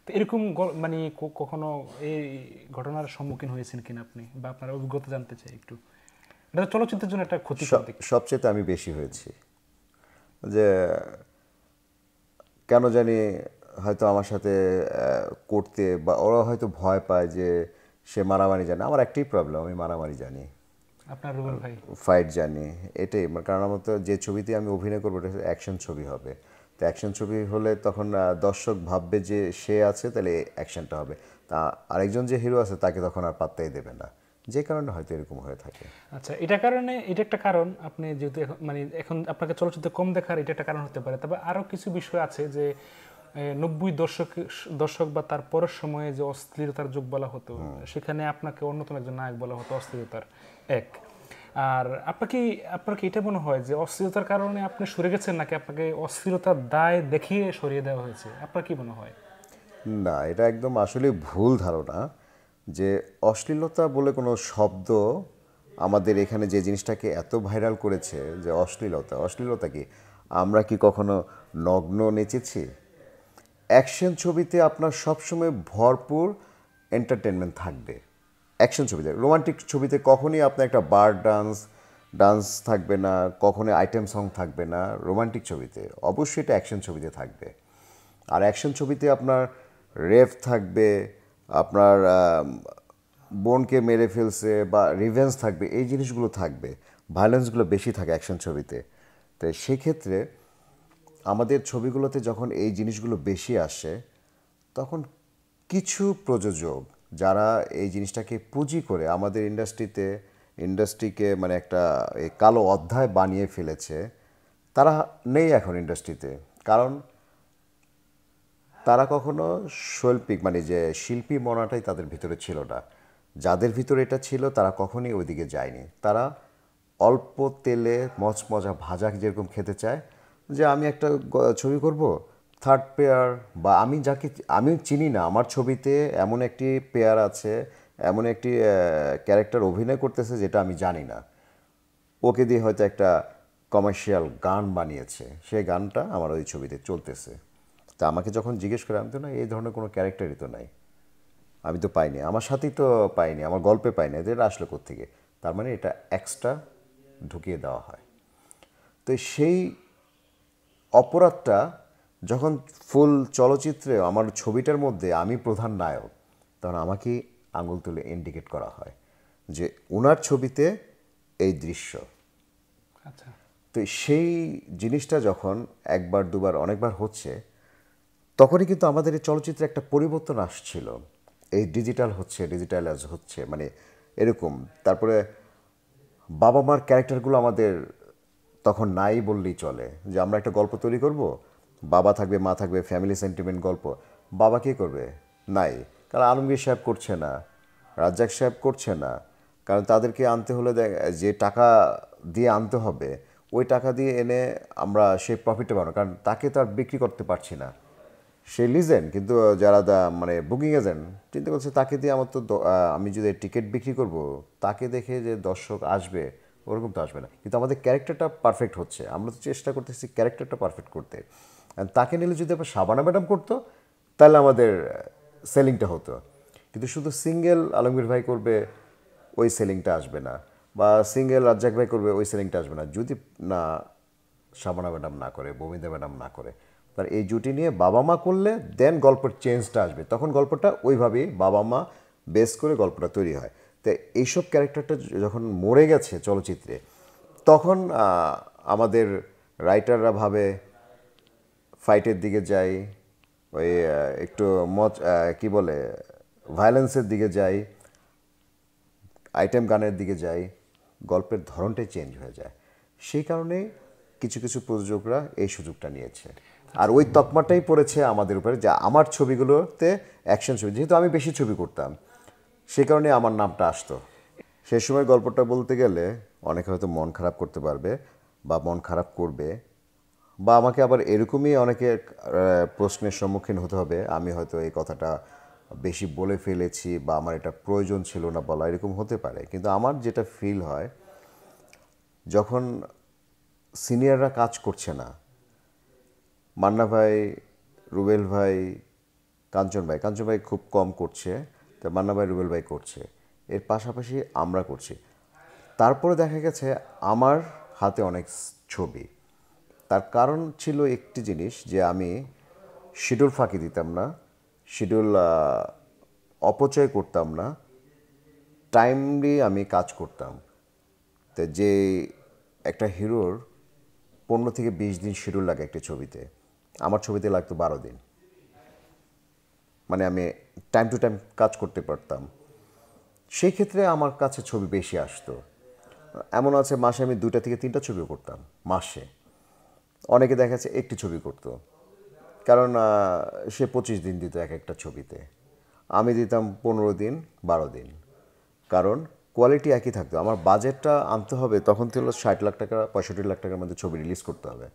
তো এরকম মানে কখনো এই ঘটনার সম্মুখীন হয়েছেন কিনা আপনি, বা আপনার অভিজ্ঞতা জানতে চাই একটু। এটা তো চলচ্চিত্রের জন্য একটা ক্ষতিকর দিক। সবচেয়ে আমি বেশি হয়েছি যে কেন জানি হয়তো আমার সাথে করতে, বা ওরা হয়তো ভয় পায় যে সে মারামারি জানে। আমার একটাই প্রবলেম, আমি মারামারি জানি, আপনার রুবেল ভাই। ফাইট জানি, এটাই। কারণ আমার তো যে ছবিতে আমি অভিনয় করবো এটা অ্যাকশন ছবি হবে। তো অ্যাকশন ছবি হলে তখন দর্শক ভাববে যে সে আছে, তাহলে অ্যাকশনটা হবে। তা আরেকজন যে হিরো আছে তাকে তখন আর পাত্তাই দেবে না, যে কারণে হয়তো এরকম হয়ে থাকে। আচ্ছা, এটা একটা কারণ। আপনি যেহেতু মানে এখন আপনাকে চলচ্চিত্র কম দেখার এটা একটা কারণ হতে পারে। তবে আরও কিছু বিষয় আছে যে 90 দশক বা তার পরের সময়ে যে অশ্লীলতার যুগ বলা হতো, সেখানে আপনাকে অন্যতম একজন নায়ক বলা হতো অশ্লীলতার এক। আর আপনার কি এটা মনে হয় যে অশ্লীলতার কারণে আপনি সরে গেছেন, নাকি আপনাকে অশ্লীলতার দায় দেখিয়ে সরিয়ে দেওয়া হয়েছে? আপনার কি মনে হয়? না, এটা একদম আসলে ভুল ধারণা যে অশ্লীলতা বলে কোনো শব্দ আমাদের এখানে যে জিনিসটাকে এত ভাইরাল করেছে, যে অশ্লীলতা, অশ্লীলতা কি? আমরা কি কখনো নগ্ন নেচেছি? অ্যাকশন ছবিতে আপনার সবসময় ভরপুর এন্টারটেনমেন্ট থাকবে। অ্যাকশন ছবিতে, রোমান্টিক ছবিতে কখনই আপনার একটা বার ডান্স থাকবে না, কখনোই আইটেম সং থাকবে না। রোমান্টিক ছবিতে অবশ্যই এটা অ্যাকশন ছবিতে থাকবে। আর অ্যাকশন ছবিতে আপনার রেপ থাকবে, আপনার বোনকে মেরে ফেলছে বা রিভেঞ্জ থাকবে, এই জিনিসগুলো থাকবে, ভায়োলেন্সগুলো বেশি থাকে অ্যাকশন ছবিতে। তো সেক্ষেত্রে আমাদের ছবিগুলোতে যখন এই জিনিসগুলো বেশি আসে, তখন কিছু প্রযোজক যারা এই জিনিসটাকে পুঁজি করে আমাদের ইন্ডাস্ট্রিকে মানে একটা এই কালো অধ্যায় বানিয়ে ফেলেছে, তারা নেই এখন ইন্ডাস্ট্রিতে। কারণ তারা কখনো শৈল্পিক মানে যে শিল্পী মনাটাই তাদের ভিতরে ছিল না। যাদের ভিতরে এটা ছিল তারা কখনোই ওইদিকে যায়নি। তারা অল্প তেলে মচমচা ভাজা যেরকম খেতে চায়, যে আমি একটা ছবি করব, থার্ড পেয়ার বা আমি যাকে আমি চিনি না আমার ছবিতে এমন একটি পেয়ার আছে, এমন একটি ক্যারেক্টার অভিনয় করতেছে যেটা আমি জানি না, ওকে দিয়ে হয়তো একটা কমার্শিয়াল গান বানিয়েছে, সেই গানটা আমার ওই ছবিতে চলতেছে। তা আমাকে যখন জিজ্ঞেস করে, আমি তো না এই ধরনের কোনো ক্যারেক্টারই তো নাই, আমি তো পাইনি, আমার সাথেই তো পাইনি, আমার গল্পে পাইনি, এটা আসলে কোত্থেকে? তার মানে এটা এক্সট্রা ঢুকিয়ে দেওয়া হয়। তো সেই অপরাধটা যখন ফুল চলচ্চিত্রে আমার ছবিটার মধ্যে আমি প্রধান নায়ক, তখন আমাকে আঙুল তুলে ইন্ডিকেট করা হয় যে ওনার ছবিতে এই দৃশ্য। আচ্ছা। তো সেই জিনিসটা যখন একবার দুবার অনেকবার হচ্ছে, তখনই কিন্তু আমাদের এই চলচ্চিত্রে একটা পরিবর্তন আসছিল। এই ডিজিটাল হচ্ছে, ডিজিটালাইজ হচ্ছে, মানে এরকম। তারপরে বাবা মার ক্যারেক্টারগুলো আমাদের তখন নাই বললেই চলে, যে আমরা একটা গল্প তৈরি করব, বাবা থাকবে মা থাকবে, ফ্যামিলি সেন্টিমেন্ট গল্প, বাবা কে করবে? নাই। কারণ আলমগীর সাহেব করছে না, রাজ্জাক সাহেব করছে না, কারণ তাদেরকে আনতে হলে যে টাকা দিয়ে আনতে হবে, ওই টাকা দিয়ে এনে আমরা সেই প্রফিটটা পাবো, কারণ তাকে তো আর বিক্রি করতে পারছি না, সে লিজেন্ড। কিন্তু যারা মানে বুকিং এজেন্ট চিন্তা করছে তাকে দিয়ে আমার তো আমি যদি টিকিট বিক্রি করব, তাকে দেখে যে দর্শক আসবে, ওরকম তো আসবে না। কিন্তু আমাদের ক্যারেক্টারটা পারফেক্ট হচ্ছে, আমরা তো চেষ্টা করতেছি ক্যারেক্টারটা পারফেক্ট করতে। আর তাকে নিলে যদি আবার শাবানা ম্যাডাম করতো, তাহলে আমাদের সেলিংটা হতো। কিন্তু শুধু সিঙ্গেল আলমগীর ভাই করবে, ওই সেলিংটা আসবে না, বা সিঙ্গেল রাজ্জাক ভাই করবে, ওই সেলিংটা আসবে না, যদি না শাবানা ম্যাডাম না করে, বমিতা ম্যাডাম না করে। তার এই জুটি নিয়ে বাবা মা করলে দেন গল্পের চেঞ্জটা আসবে, তখন গল্পটা ওইভাবেই বাবা মা বেস করে গল্পটা তৈরি হয়। তো এইসব ক্যারেক্টারটা যখন মরে গেছে চলচ্চিত্রে, তখন আমাদের রাইটাররা ভাবে ফাইটের দিকে যাই, ওই একটু কি বলে ভায়োলেন্সের দিকে যাই, আইটেম গানের দিকে যাই, গল্পের ধরনটাই চেঞ্জ হয়ে যায়। সেই কারণে কিছু কিছু প্রযোজকরা এই সুযোগটা নিয়েছে। আর ওই তকমাটাই পড়েছে আমাদের উপরে, যে আমার ছবিগুলোতে অ্যাকশন ছবি, যেহেতু আমি বেশি ছবি করতাম, সে কারণে আমার নামটা আসতো। সে সময় গল্পটা বলতে গেলে অনেকে হয়তো মন খারাপ করতে পারবে বা মন খারাপ করবে, বা আমাকে আবার এরকমই অনেকে প্রশ্নের সম্মুখীন হতে হবে, আমি হয়তো এই কথাটা বেশি বলে ফেলেছি বা আমার এটা প্রয়োজন ছিল না বলা, এরকম হতে পারে। কিন্তু আমার যেটা ফিল হয়, যখন সিনিয়ররা কাজ করছে না, মান্না ভাই, রুবেল ভাই, কাঞ্চন ভাই খুব কম করছে, তো মান্না ভাই রুবেল ভাই করছে, এর পাশাপাশি আমরা করছি। তারপরে দেখা গেছে আমার হাতে অনেক ছবি। তার কারণ ছিল একটি জিনিস, যে আমি শিডিউল ফাঁকি দিতাম না, শিডিউল অপচয় করতাম না, টাইমলি আমি কাজ করতাম। তো যে একটা হিরোর 15 থেকে 20 দিন শিডিউল লাগে একটা ছবিতে, আমার ছবিতে লাগতো 12 দিন। মানে আমি টাইম টু টাইম কাজ করতে পারতাম, সেই ক্ষেত্রে আমার কাছে ছবি বেশি আসতো। এমন আছে মাসে আমি 2টা থেকে 3টা ছবিও করতাম মাসে। অনেকে দেখা যাচ্ছে একটি ছবি করতো, কারণ সে 25 দিন দিত এক একটা ছবিতে, আমি দিতাম 15 দিন 12 দিন। কারণ কোয়ালিটি একই থাকতো, আমার বাজেটটা আনতে হবে তখন ছিল 60 লাখ টাকা 65 লাখ টাকার মধ্যে ছবি রিলিজ করতে হবে।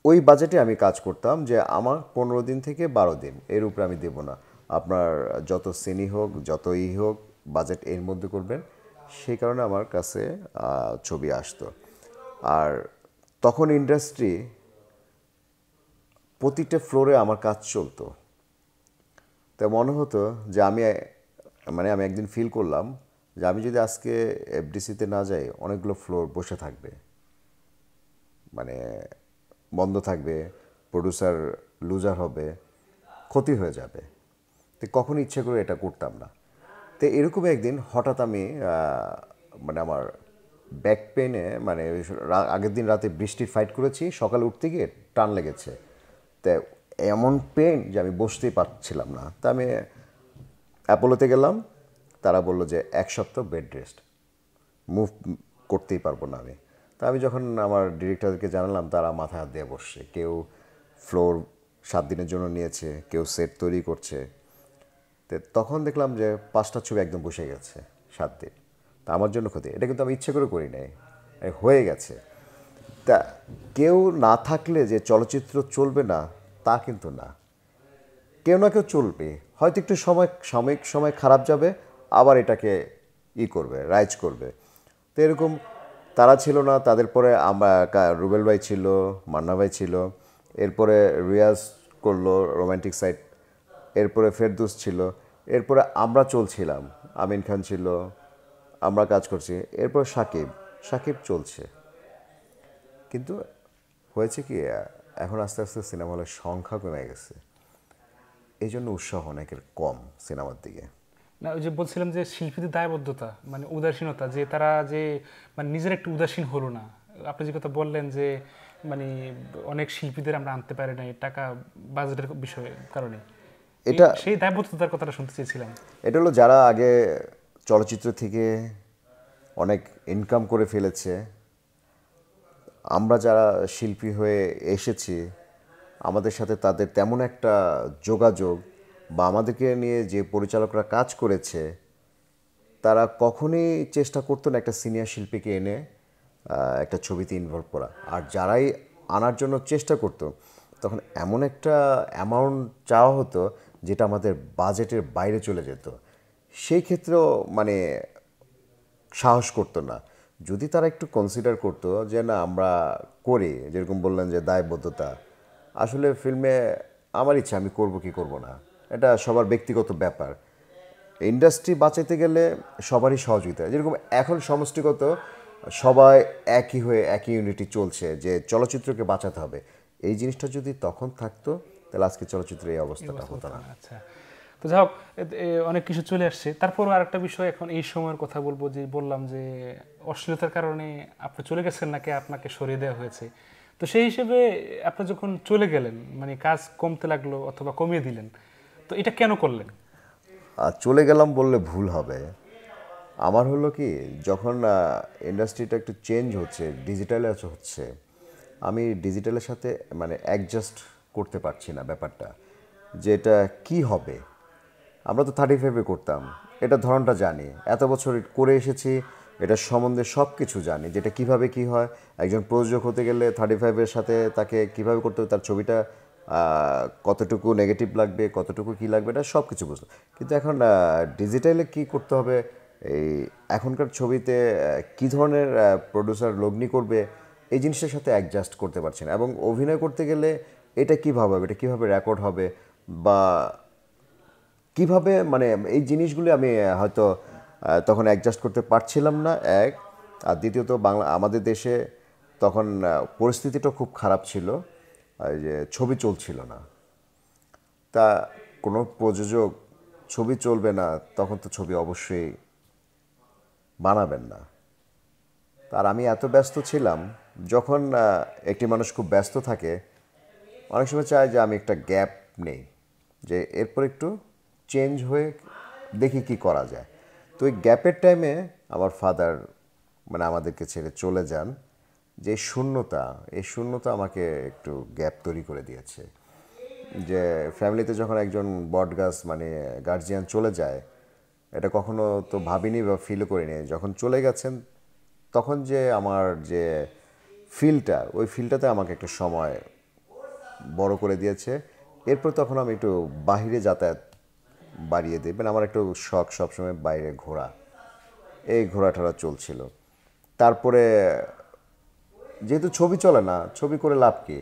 ওই বাজেটে আমি কাজ করতাম, যে আমার 15 দিন থেকে 12 দিন এর উপরে আমি দেব না, আপনার যত সিনি হোক যতই হোক বাজেট এর মধ্যে করবেন। সেই কারণে আমার কাছে ছবি আসতো। আর তখন ইন্ডাস্ট্রি প্রতিটা ফ্লোরে আমার কাজ চলতো। তা মনে হতো যে আমি একদিন ফিল করলাম যে আমি যদি আজকে এফডিসিতে না যাই, অনেকগুলো ফ্লোর বসে থাকবে, মানে বন্ধ থাকবে, প্রডিউসার লুজার হবে, ক্ষতি হয়ে যাবে। তো কখনো ইচ্ছে করে এটা করতাম না। তো এরকম একদিন হঠাৎ আমি মানে আমার ব্যাক পেনে, মানে আগের দিন রাতে বৃষ্টির ফাইট করেছি, সকালে উঠতে গিয়ে টান লেগেছে, তো এমন পেন যে আমি বসতেই পারছিলাম না। তা আমি অ্যাপোলোতে গেলাম, তারা বললো যে 1 সপ্তাহ বেড রেস্ট, মুভ করতেই পারবো না আমি। তা আমি যখন আমার ডিরেক্টরদেরকে জানালাম, তারা মাথা হাত দিয়ে বসছে, কেউ ফ্লোর 7 দিনের জন্য নিয়েছে, কেউ সেট তৈরি করছে। তো তখন দেখলাম যে 5টা ছবি একদম বসে গেছে 7 দিন। তা আমার জন্য ক্ষতি, এটা কিন্তু আমি ইচ্ছে করে করি নাই, হয়ে গেছে। তা কেউ না থাকলে যে চলচ্চিত্র চলবে না তা কিন্তু না, কেউ না কেউ চলবে, হয়তো একটু সাময়িক সময় খারাপ যাবে, আবার এটাকে করবে, রাইজ করবে। তো এরকম তারা ছিল না, তাদের পরে আমরা রুবেল ভাই ছিল, মান্না ভাই ছিল, এরপরে রিয়াজ করলো রোমান্টিক সাইড, এরপরে ফেরদৌস ছিল, এরপরে আমরা চলছিলাম, আমিন খান ছিল, আমরা কাজ করছি, এরপর সাকিব চলছে। কিন্তু হয়েছে কি, এখন আস্তে আস্তে সিনেমা হলের সংখ্যা কমে গেছে, এই জন্য উৎসাহ অনেকের কম সিনেমার দিকে। না, ওই যে বলছিলাম যে শিল্পীদের দায়বদ্ধতা, মানে উদাসীনতা, যে তারা যে মানে নিজের একটু উদাসীন হলো না। আপনি যে কথা বললেন যে মানে অনেক শিল্পীদের আমরা আনতে পারি নাই টাকা, বাজেটের বিষয়ে কারণে, এটা সেই দায়বদ্ধতার কথাটা শুনতে চেয়েছিলাম। এটা হলো যারা আগে চলচ্চিত্র থেকে অনেক ইনকাম করে ফেলেছে, আমরা যারা শিল্পী হয়ে এসেছি, আমাদের সাথে তাদের তেমন একটা যোগাযোগ বা আমাদেরকে নিয়ে যে পরিচালকরা কাজ করেছে, তারা কখনোই চেষ্টা করতো না একটা সিনিয়র শিল্পীকে এনে একটা ছবিতে ইনভলভ করা। আর যারাই আনার জন্য চেষ্টা করতো, তখন এমন একটা অ্যামাউন্ট চাওয়া হতো যেটা আমাদের বাজেটের বাইরে চলে যেত। সেই ক্ষেত্রেও মানে সাহস করতো না। যদি তারা একটু কনসিডার করতো যে না আমরা করি, যেরকম বললেন যে দায়বদ্ধতা, আসলে ফিল্মে আমার ইচ্ছা, আমি করব কি করব না, এটা সবার ব্যক্তিগত ব্যাপার। ইন্ডাস্ট্রি বাঁচাতে গেলে সবারই সহযোগিতা, যেরকম এখন সমষ্টিগত সবাই একই হয়ে একই ইউনিটি চলছে যে চলচ্চিত্রকে বাঁচাতে হবে, এই জিনিসটা যদি তখন থাকতো তাহলে আজকে চলচ্চিত্রের এই অবস্থাটা হতো না। আচ্ছা, তো যাই হোক, অনেক কিছু চলে আসছে। তারপর আরেকটা বিষয় এখন এই সময়ের কথা বলবো, যে বললাম যে অশ্লীলতার কারণে আপনি চলে গেছেন নাকি আপনাকে সরিয়ে দেওয়া হয়েছে। তো সেই হিসেবে আপনি যখন চলে গেলেন, মানে কাজ কমতে লাগলো অথবা কমিয়ে দিলেন, তো এটা কেন করলেন? আর চলে গেলাম বললে ভুল হবে। আমার হলো কি, যখন ইন্ডাস্ট্রিটা একটু চেঞ্জ হচ্ছে, ডিজিটালে হচ্ছে, আমি ডিজিটালের সাথে মানে অ্যাডজাস্ট করতে পারছি না ব্যাপারটা, যে এটা কী হবে। আমরা তো 35-এ করতাম, এটা ধরনটা জানি, এত বছর করে এসেছি, এটার সম্বন্ধে সব কিছু জানি, যেটা কিভাবে কি হয়। একজন প্রযোজক হতে গেলে 35-এর সাথে তাকে কিভাবে করতে হবে, তার ছবিটা কতটুকু নেগেটিভ লাগবে, কতটুকু কি লাগবে, এটা সব কিছু বুঝতো। কিন্তু এখন ডিজিটালে কি করতে হবে, এই এখনকার ছবিতে কী ধরনের প্রডিউসার লগ্নি করবে, এই জিনিসটার সাথে অ্যাডজাস্ট করতে পারছি না। এবং অভিনয় করতে গেলে এটা কীভাবে হবে, এটা কীভাবে রেকর্ড হবে, বা কিভাবে, মানে এই জিনিসগুলি আমি হয়তো তখন অ্যাডজাস্ট করতে পারছিলাম না, এক। আর দ্বিতীয়ত আমাদের দেশে তখন পরিস্থিতিটা খুব খারাপ ছিল, এই যে ছবি চলছিল না। তা কোনো প্রযোজক ছবি চলবে না, তখন তো ছবি অবশ্যই বানাবেন না। আর আমি এত ব্যস্ত ছিলাম, যখন একটি মানুষ খুব ব্যস্ত থাকে, অনেক সময় চায় যে আমি একটা গ্যাপ নেই, যে এরপর একটু চেঞ্জ হয়ে দেখি কি করা যায়। তো ওই গ্যাপের টাইমে আমার ফাদার মানে আমাদেরকে ছেড়ে চলে যান। যে এই শূন্যতা আমাকে একটু গ্যাপ তৈরি করে দিয়েছে। যে ফ্যামিলিতে যখন একজন বটগাছ মানে গার্জিয়ান চলে যায়, এটা কখনো তো ভাবিনি বা ফিলও করিনি। যখন চলে গেছেন তখন যে আমার যে ওই ফিলটাতে আমাকে একটু সময় বড় করে দিয়েছে। এরপর তখন আমি একটু বাহিরে যাতায়াত বাড়িয়ে দেবেন, আমার একটু শখ সবসময় বাইরে ঘোরা, এই ঘোরাটা চলছিল। তারপরে যেহেতু ছবি চলে না, ছবি করে লাভ কি,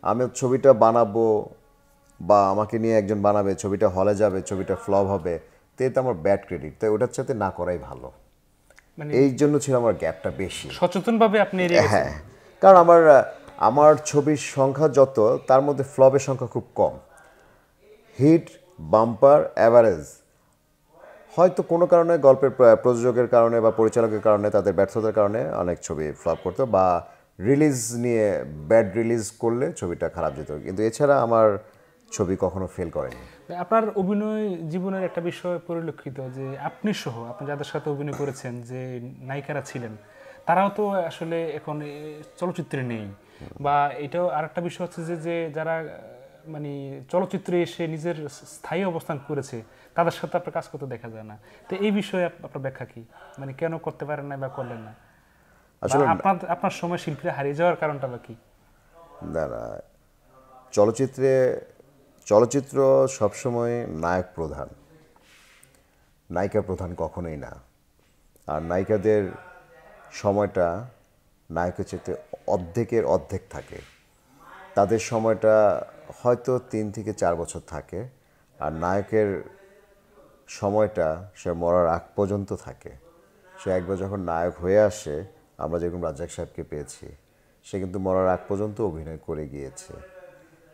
আমি ছবিটা বানাবো বা আমাকে নিয়ে একজন বানাবে, ছবিটা হলে যাবে, ছবিটা ফ্লপ হবে, তো এতে আমার ব্যাড ক্রেডিট, তাই ওটার সাথে না করাই ভালো। মানে এই জন্য ছিল আমার গ্যাপটা বেশি। সচেতনভাবে আপনি এড়িয়ে গেছেন। হ্যাঁ, কারণ আমার ছবির সংখ্যা যত, তার মধ্যে ফ্লপের সংখ্যা খুব কম। হিট, বাম্পার, অ্যাভারেজ, হয়তো কোনো কারণে গল্পের প্রযোজকের কারণে বা পরিচালকের কারণে, তাদের ব্যর্থতার কারণে অনেক ছবি ফ্লপ করতো, বা রিলিজ নিয়ে ব্যাড রিলিজ করলে ছবিটা খারাপ যেত, কিন্তু এছাড়া আমার ছবি কখনো ফেল করেনি। আপনার অভিনয় জীবনের একটা বিষয় পরিলক্ষিত, যে আপনি সহ আপনি যাদের সাথে অভিনয় করেছেন, যে নায়িকারা ছিলেন, তারাও তো আসলে এখন চলচ্চিত্রে নেই। বা এটাও আরেকটা বিষয় হচ্ছে যে যে যারা মানে চলচ্চিত্রে এসে নিজের স্থায়ী অবস্থান করেছে তাদের সাথে আপনার কাজ করতে দেখা যায় না। তো এই বিষয়ে আপনার ব্যাখ্যা কি, মানে কেন করতে পারেন না বা করলেন না, বা আসলে আপনার আপনার সময় শিল্পীরা হারিয়ে যাওয়ার কারণটা বা কি? না না, চলচ্চিত্র সবসময় নায়ক প্রধান, নায়িকা প্রধান কখনোই না। আর নায়িকাদের সময়টা নায়কের চেয়ে অর্ধেকের অর্ধেক থাকে। তাদের সময়টা হয়তো 3 থেকে 4 বছর থাকে, আর নায়কের সময়টা সে মরার আগ পর্যন্ত থাকে। সে একবার যখন নায়ক হয়ে আসে, আমরা যেরকম রাজ্জাক সাহেবকে পেয়েছি, সে কিন্তু মরার আগ পর্যন্ত অভিনয় করে গিয়েছে।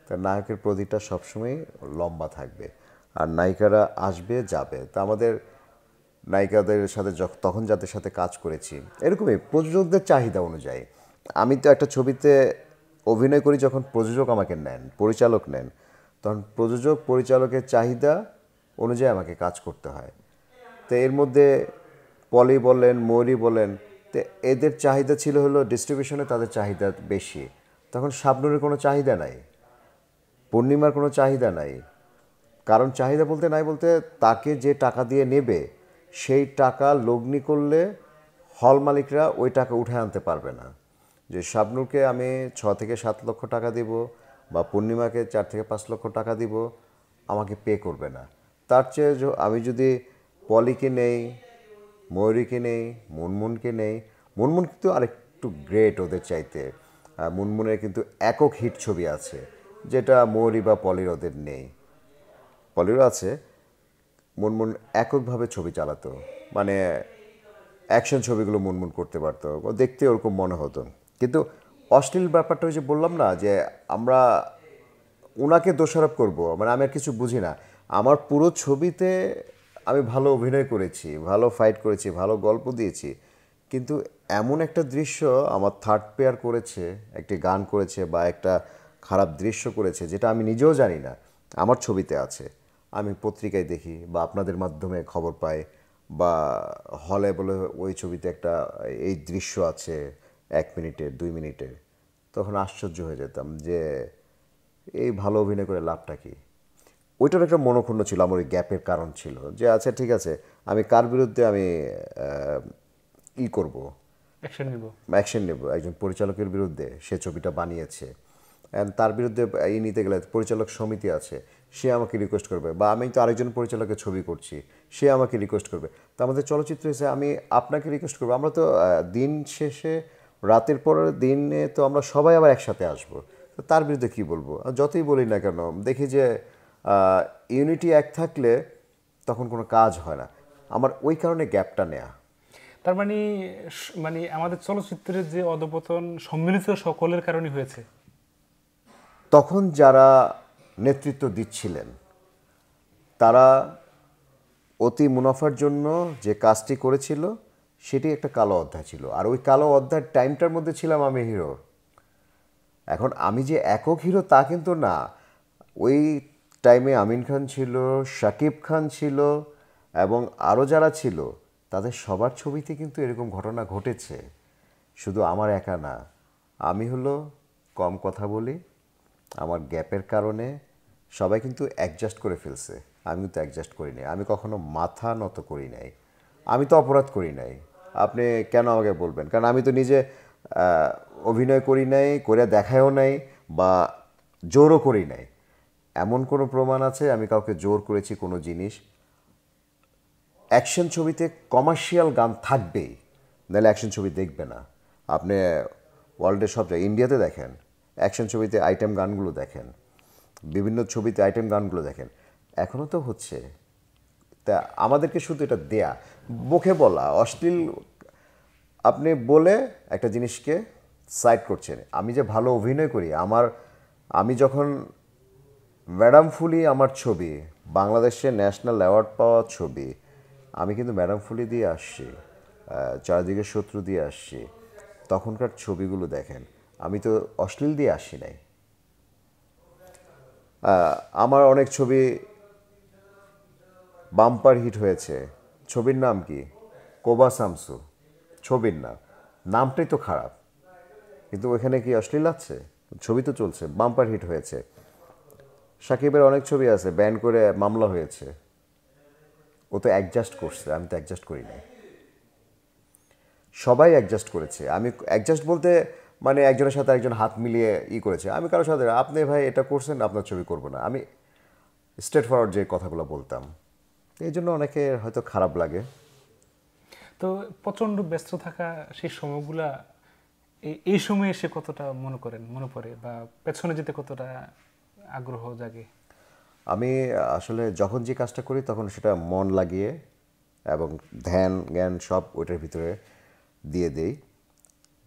তা নায়কের প্রতিটা সবসময় লম্বা থাকবে, আর নায়িকারা আসবে যাবে। তা আমাদের নায়িকাদের সাথে তখন যাদের সাথে কাজ করেছি, এরকমই প্রযোজকদের চাহিদা অনুযায়ী। আমি তো একটা ছবিতে অভিনয় করি, যখন প্রযোজক আমাকে নেন, পরিচালক নেন, তখন প্রযোজক পরিচালকের চাহিদা অনুযায়ী আমাকে কাজ করতে হয়। তো এর মধ্যে পলি বলেন, ময়ূরী বলেন, তো এদের চাহিদা ছিল হলো ডিস্ট্রিবিউশনে তাদের চাহিদা বেশি। তখন শাবনূরের কোনো চাহিদা নাই, পূর্ণিমার কোনো চাহিদা নাই। কারণ চাহিদা বলতে নাই বলতে, তাকে যে টাকা দিয়ে নেবে সেই টাকা লগ্নি করলে হল মালিকরা ওই টাকা উঠে আনতে পারবে না। যে শাবনূরকে আমি 6 থেকে 7 লক্ষ টাকা দিব, বা পূর্ণিমাকে 4 থেকে 5 লক্ষ টাকা দিব, আমাকে পে করবে না। তার চেয়ে আমি যদি পলিকে নেই, ময়ূরীকে নেই, মুনমুনকে নেই, মুনমুন কিন্তু আরেকটু গ্রেট ওদের চাইতে। মুনমুনের কিন্তু একক হিট ছবি আছে, যেটা ময়ূরী বা পলির ওদের নেই। পলিরও আছে, মুনমুন এককভাবে ছবি চালাতো, মানে অ্যাকশন ছবিগুলো মুনমুন করতে পারতো, ও দেখতে ওরকম মনে হতো। কিন্তু অশ্লীল ব্যাপারটা ওই যে বললাম না, যে আমরা ওনাকে দোষারোপ করব, মানে আমি আর কিছু বুঝি না। আমার পুরো ছবিতে আমি ভালো অভিনয় করেছি, ভালো ফাইট করেছি, ভালো গল্প দিয়েছি, কিন্তু এমন একটা দৃশ্য আমার থার্ড পেয়ার করেছে, একটি গান করেছে বা একটা খারাপ দৃশ্য করেছে, যেটা আমি নিজেও জানি না আমার ছবিতে আছে। আমি পত্রিকায় দেখি বা আপনাদের মাধ্যমে খবর পাই, বা হলে বলে ওই ছবিতে একটা এই দৃশ্য আছে 1 মিনিটের 2 মিনিটের, তখন আশ্চর্য হয়ে যেতাম যে এই ভালো অভিনয় করে লাভটা কি। ওইটার একটা মনোক্ষুণ্ণ ছিল, আমার ওই গ্যাপের কারণ ছিল যে আচ্ছা ঠিক আছে, আমি কার বিরুদ্ধে আমি করব, অ্যাকশন নিব। অ্যাকশন নেব। একজন পরিচালকের বিরুদ্ধে, সে ছবিটা বানিয়েছে, অ্যান্ড তার বিরুদ্ধে নিতে গেলে পরিচালক সমিতি আছে, সে আমাকে রিকোয়েস্ট করবে, বা আমি তো আরেকজন পরিচালকের ছবি করছি, সে আমাকে রিকোয়েস্ট করবে। তো আমাদের চলচ্চিত্র এসে আমি আপনাকে রিকোয়েস্ট করবো, আমরা তো দিন শেষে রাতের পর দিনে তো আমরা সবাই আবার একসাথে আসবো, তো তার বিরুদ্ধে কি বলবো? আর যতই বলি না কেন, দেখি যে ইউনিটি এক থাকলে তখন কোনো কাজ হয় না। আমার ওই কারণে গ্যাপটা নেয়া। তার মানে মানে আমাদের চলচ্চিত্রের যে অধপতন সম্মিলিত সকলের কারণে হয়েছে। তখন যারা নেতৃত্ব দিচ্ছিলেন, তারা অতি মুনাফার জন্য যে কাজটি করেছিল, সেটি একটা কালো অধ্যায় ছিল। আর ওই কালো অধ্যায়ের টাইমটার মধ্যে ছিলাম আমি হিরো। এখন আমি যে একক হিরো তা কিন্তু না। ওই টাইমে আমিন খান ছিল, শাকিব খান ছিল, এবং আরও যারা ছিল, তাদের সবার ছবিতে কিন্তু এরকম ঘটনা ঘটেছে। শুধু আমার একা না। আমি হলো কম কথা বলি, আমার গ্যাপের কারণে সবাই কিন্তু অ্যাডজাস্ট করে ফেলছে, আমি কিন্তু অ্যাডজাস্ট করি নাই। আমি কখনো মাথা নত করি নাই। আমি তো অপরাধ করি নাই, আপনি কেন আমাকে বলবেন? কারণ আমি তো নিজে অভিনয় করি নাই, করে দেখায়ও নাই, বা জোরও করি নাই। এমন কোনো প্রমাণ আছে আমি কাউকে জোর করেছি কোনো জিনিস? অ্যাকশন ছবিতে কমার্শিয়াল গান থাকবেই, নাহলে অ্যাকশন ছবি দেখবে না। আপনি ওয়ার্ল্ডের সব জায়গায়, ইন্ডিয়াতে দেখেন, অ্যাকশন ছবিতে আইটেম গানগুলো দেখেন, বিভিন্ন ছবিতে আইটেম গানগুলো দেখেন, এখনও তো হচ্ছে। তা আমাদেরকে শুধু এটা দেয়া, মুখে বলা অশ্লীল, আপনি বলে একটা জিনিসকে সাইড করছেন। আমি যে ভালো অভিনয় করি, আমি যখন ম্যাডাম ফুলি আমার ছবি, বাংলাদেশে ন্যাশনাল অ্যাওয়ার্ড পাওয়া ছবি, আমি কিন্তু ম্যাডাম ফুলি দিয়ে আসছি, চারদিকে শত্রু দিয়ে আসছি। তখনকার ছবিগুলো দেখেন, আমি তো অশ্লীল দিয়ে আসি নাই। আমার অনেক ছবি বাম্পার হিট হয়েছে। ছবির নাম কি? কোবা শামসু ছবির নাম, নামটাই তো খারাপ, কিন্তু ওইখানে কি অশ্লীল আছে? ছবি তো চলছে, বাম্পার হিট হয়েছে। সাকিবের অনেক ছবি আছে ব্যান করে মামলা হয়েছে, ও তো অ্যাডজাস্ট করছে, আমি তো অ্যাডজাস্ট করি নাই। সবাই অ্যাডজাস্ট করেছে, আমি অ্যাডজাস্ট বলতে মানে একজনের সাথে একজন হাত মিলিয়ে করেছে। আমি কারোর সাথে আপনি ভাই এটা করছেন, আপনার ছবি করবো না, আমি স্ট্রেট ফরওয়ার্ড যে কথাগুলো বলতাম। এই জন্য অনেকে হয়তো খারাপ লাগে। তো প্রচন্ড ব্যস্ত থাকা সেই সময়গুলা এই সময়ে এসে কতটা মনে পড়ে, বা পেছনে যেতে কতটা আগ্রহ জাগে? আমি আসলে যখন যে কাজটা করি তখন সেটা মন লাগিয়ে এবং ধ্যান জ্ঞান সব ওইটার ভিতরে দিয়ে দেই।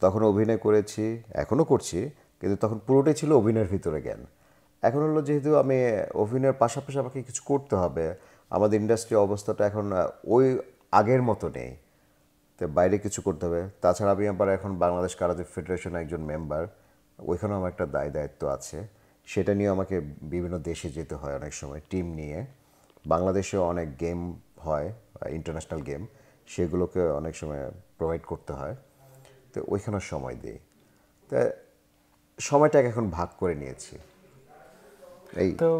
তখন অভিনয় করেছি, এখনও করছি, কিন্তু তখন পুরোটাই ছিল অভিনয়ের ভিতরে জ্ঞান। এখন হলো যেহেতু আমি অভিনয়ের পাশাপাশি আমাকে কিছু করতে হবে, আমাদের ইন্ডাস্ট্রি অবস্থাটা এখন ওই আগের মতো নেই, তো বাইরে কিছু করতে হবে। তাছাড়া আমি আবার এখন বাংলাদেশ কারাতে ফেডারেশনের একজন মেম্বার, ওইখানেও আমার একটা দায়িত্ব আছে। সেটা নিয়ে আমাকে বিভিন্ন দেশে যেতে হয় অনেক সময় টিম নিয়ে। বাংলাদেশেও অনেক গেম হয়, ইন্টারন্যাশনাল গেম, সেগুলোকে অনেক সময় প্রোভাইড করতে হয়, তো ওইখানেও সময় দিই। তা সময়টাকে এখন ভাগ করে নিয়েছি এই। তো